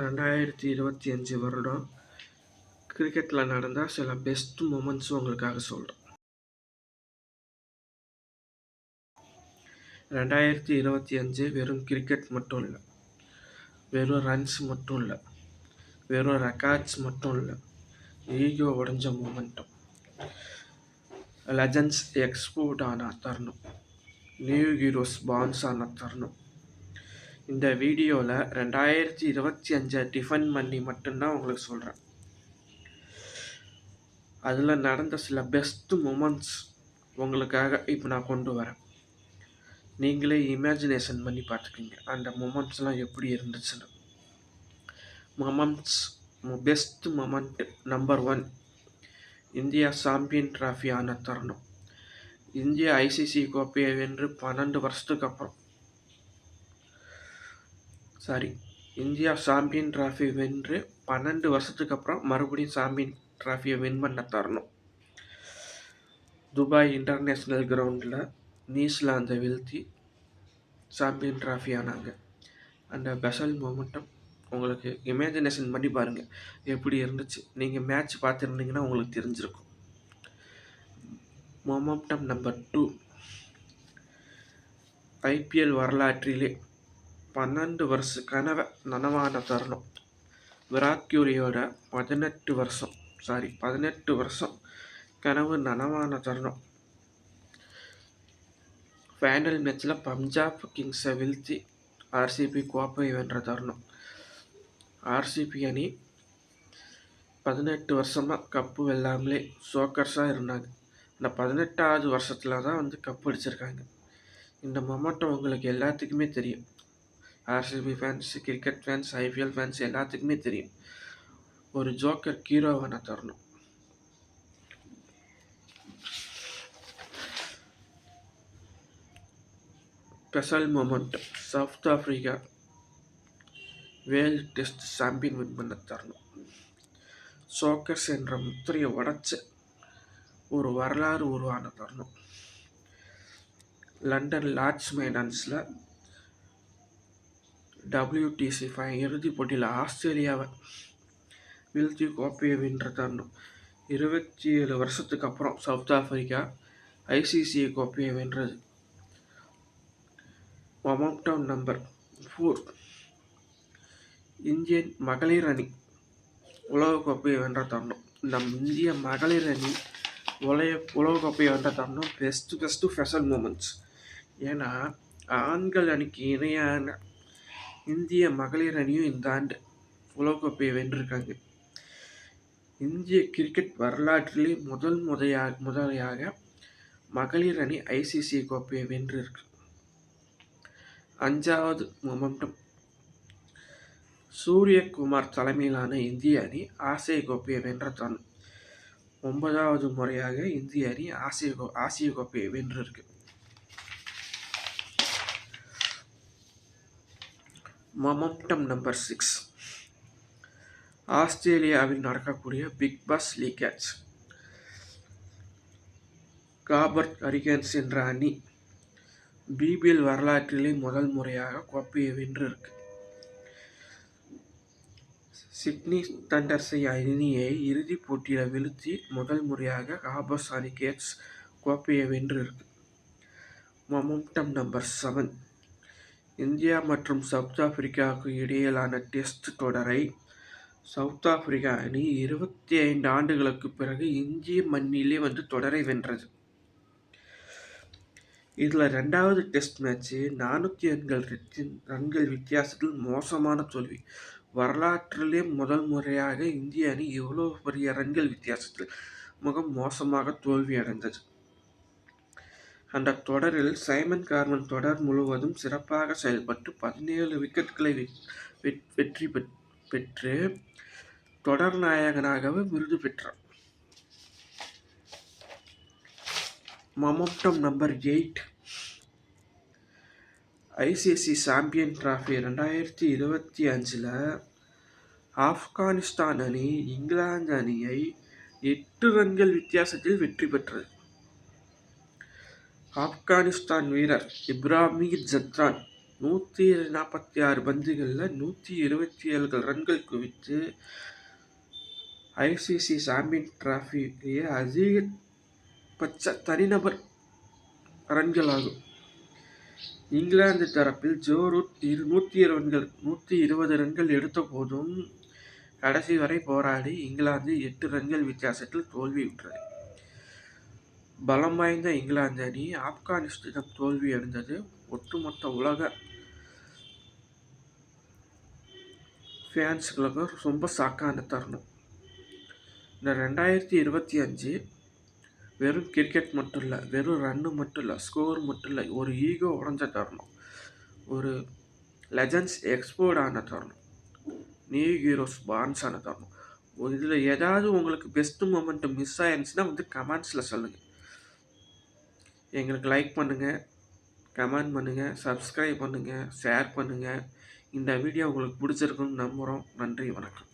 2025 வருடம் கிரிக்கெட்டில் நடந்த சில பெஸ்ட் மூமெண்ட்ஸ் உங்களுக்காக சொல்கிறேன். 2025 வெறும் கிரிக்கெட் மட்டும் இல்லை, வெறும் ரன்ஸ் மட்டும் இல்லை, வெறும் ரெக்கார்ட்ஸ் மட்டும் இல்லை, ஈகோ உடஞ்ச மூமெண்ட்டும். லெஜண்ட்ஸ் எக்ஸ்போர்ட் ஆன தருணம், நியூ ஹீரோஸ் பான்ஸ் ஆன தருணம். இந்த வீடியோவில் 2025 டிஃபன் பண்ணி மட்டும்தான் உங்களுக்கு சொல்கிறேன். அதில் நடந்த சில பெஸ்ட் மூமெண்ட்ஸ் உங்களுக்காக இப்போ நான் கொண்டு வரேன். நீங்களே இமேஜினேஷன் பண்ணி பார்த்துக்கிங்க அந்த மூமெண்ட்ஸ்லாம் எப்படி இருந்துச்சுன்னு. Best moment number 1, India champion trophy ஆன தருணம். இந்தியா ஐசிசி கோப்பையை வென்று 12 வருஷத்துக்கு அப்புறம் இந்தியா சாம்பியன் டிராஃபி வென்று 12 வருஷத்துக்கு அப்புறம் மறுபடியும் சாம்பியன் டிராஃபியை வின் பண்ண தரணும். துபாய் இன்டர்நேஷ்னல் கிரவுண்டில் நியூசிலாந்தை வீழ்த்தி சாம்பியன் டிராஃபி ஆனாங்க. அந்த பெசல் மொமெண்டம் உங்களுக்கு இமேஜினேஷன் பண்ணி பாருங்கள் எப்படி இருந்துச்சு. நீங்கள் மேட்ச் பார்த்துருந்தீங்கன்னா உங்களுக்கு தெரிஞ்சிருக்கும். மொமெண்டம் நம்பர் 2, ஐபிஎல் வரலாற்றிலே 12 வருஷ கனவை நனவான தருணம். விராட் கோலியோட 18 வருஷம் கனவு நனவான தருணம். ஃபைனல் மேட்ச்சில் பஞ்சாப் கிங்ஸை வீழ்த்தி ஆர்சிபி கோப்பை வென்ற தருணம். ஆர்சிபி அணி 18 வருஷமாக கப்பு வெல்லாமலே சோக்கர்ஸாக இருந்தாங்க. இந்த 18வது வருஷத்தில் தான் கப்பு அடிச்சிருக்காங்க. இந்த மொமெண்டம் உங்களுக்கு எல்லாத்துக்குமே தெரியும். RCB fans, cricket fans, IPL fans எல்லாத்துக்குமே தெரியும். ஒரு ஜோக்கர் ஹீரோவான தருணம். Special moment, south Africa world test champion win பண்ண தருணம். சோக்கர்ஸ் என்ற முத்திரையை உடைச்சு ஒரு வரலாறு உருவான தருணம். லண்டன் லார்ட்ஸ் மைதான்ஸில் WTC இறுதிப் போட்டியில் ஆஸ்திரேலியாவை வீழ்த்தி கோப்பையை வென்ற தருணம். 27 வருஷத்துக்கு அப்புறம் சவுத் ஆஃப்ரிக்கா ஐசிசி கோப்பையை வென்றது. மொமெண்டம் நம்பர் 4, இந்தியன் மகளிர் அணி உலகக்கோப்பையை வென்ற தருணம். நம் இந்திய மகளிர் அணி உலகக்கோப்பையை வென்ற தருணம் பெஸ்ட்டு ஸ்பெஷல் மூமெண்ட்ஸ். ஏன்னா ஆண்கள் அணிக்கு இணையான இந்திய மகளிர் அணியும் இந்த ஆண்டு உலகக்கோப்பையை வென்றிருக்காங்க. இந்திய கிரிக்கெட் வரலாற்றிலே முதலையாக மகளிர் அணி ஐசிசி கோப்பையை வென்றிருக்கு. 5வது மொமெண்டம், சூரியகுமார் தலைமையிலான இந்திய அணி ஆசிய கோப்பையை வென்ற தருணம். 9வது முறையாக இந்திய அணி ஆசிய கோப்பையை வென்றிருக்கு. மொமெண்டம் நம்பர் 6, ஆஸ்திரேலியாவில் நடக்கக்கூடிய Big Bash League match. Hobart Hurricanes என்ற அணி பிபிஎல் வரலாற்றிலே முதல் முறையாக கோப்பையை வென்றிருக்கு. சிட்னி தண்டர்ஸ் அணியை இறுதிப் போட்டியில் வீழ்த்தி முதல் முறையாக காபர்த் ஹரிகேன்ஸ் கோப்பையை வென்றிருக்கு. மொமெண்டம் நம்பர் 7, இந்தியா மற்றும் சவுத் ஆப்பிரிக்காவுக்கு இடையிலான டெஸ்ட் தொடரை சவுத் ஆப்பிரிக்கா அணி 25 ஆண்டுகளுக்கு பிறகு இந்திய மண்ணிலே தொடரை வென்றது. இதில் 2வது டெஸ்ட் மேட்ச்சு 400 ரன்கள் வித்தியாசத்தில் மோசமான தோல்வி. வரலாற்றிலே முதல் முறையாக இந்திய அணி இவ்வளோ பெரிய ரன்கள் வித்தியாசத்தில் மோசமாக தோல்வி அடைந்தது. அந்த தொடரில் சைமன் கார்மன் தொடர் முழுவதும் சிறப்பாக செயல்பட்டு 17 விக்கெட்டுகளை வெற்றி பெற்று தொடர் நாயகனாகவே விருது பெற்றார். Momentum number 8, ICC champion trophy 2025 Afghanistan அணி இங்கிலாந்து அணியை 8 ரன்கள் வித்தியாசத்தில் வெற்றி பெற்றது. ஆப்கானிஸ்தான் வீரர் இப்ராஹிம் ஜத்ரான் 146 பந்துகளில் 127 ரன்கள் குவித்து ஐசிசி சாம்பியன் டிராஃபியிலேயே அதிகபட்ச தனிநபர் ரன்கள் ஆகும். இங்கிலாந்து தரப்பில் ஜோ ரூட் 120 ரன்கள் எடுத்த போதும் கடைசி வரை போராடி இங்கிலாந்து 8 ரன்கள் வித்தியாசத்தில் தோல்வியுற்றது. பலம் வாய்ந்த இங்கிலாந்து அணி ஆப்கானிஸ்தானிடம் தோல்வி அடைந்தது ஒட்டுமொத்த உலக ஃபேன்ஸுகளுக்கு ரொம்ப ஷாக்கான தருணம். இந்த 2025 வெறும் கிரிக்கெட் மட்டும் இல்லை, வெறும் ரன்னு மட்டும் இல்லை, ஸ்கோர் மட்டும் இல்லை, ஒரு ஈகோ உடஞ்ச தருணம், ஒரு லெஜண்ட்ஸ் எக்ஸ்போர்ட் ஆன தருணம், நியூ ஹீரோஸ் பான்ஸ் ஆன தருணம். இதில் ஏதாவது உங்களுக்கு பெஸ்ட் மொமெண்ட் மிஸ் ஆயிருந்துச்சுன்னா கமெண்ட்ஸில் சொல்லுங்கள். எங்களுக்கு லைக் பண்ணுங்கள், கமெண்ட் பண்ணுங்கள், சப்ஸ்கிரைப் பண்ணுங்கள், ஷேர் பண்ணுங்கள். இந்த வீடியோ உங்களுக்கு பிடிச்சிருக்குன்னு நம்புகிறோம். நன்றி, வணக்கம்.